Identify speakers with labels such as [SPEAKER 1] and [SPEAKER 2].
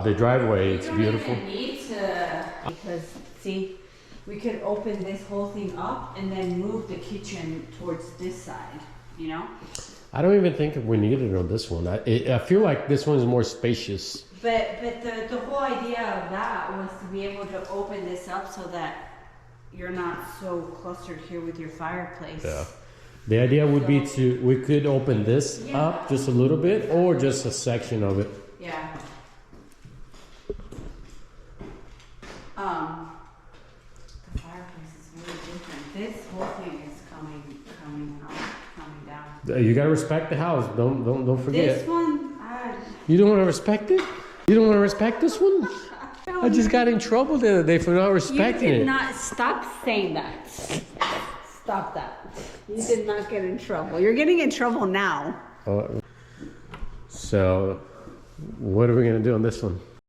[SPEAKER 1] The driveway, it's beautiful.
[SPEAKER 2] We don't even need to, because see, we could open this whole thing up and then move the kitchen towards this side, you know?
[SPEAKER 1] I don't even think we need it on this one. I feel like this one is more spacious.
[SPEAKER 2] But the whole idea of that was to be able to open this up so that you're not so clustered here with your fireplace.
[SPEAKER 1] Yeah. The idea would be we could open this up just a little bit or just a section of it.
[SPEAKER 2] Yeah. The fireplace is very different. This whole thing is coming down.
[SPEAKER 1] You gotta respect the house. Don't forget.
[SPEAKER 2] This one,
[SPEAKER 1] You don't want to respect it? You don't want to respect this one? I just got in trouble the other day for not respecting it.
[SPEAKER 2] You did not stop saying that. Stop that. You did not get in trouble. You're getting in trouble now.
[SPEAKER 1] So, what are we gonna do on this one?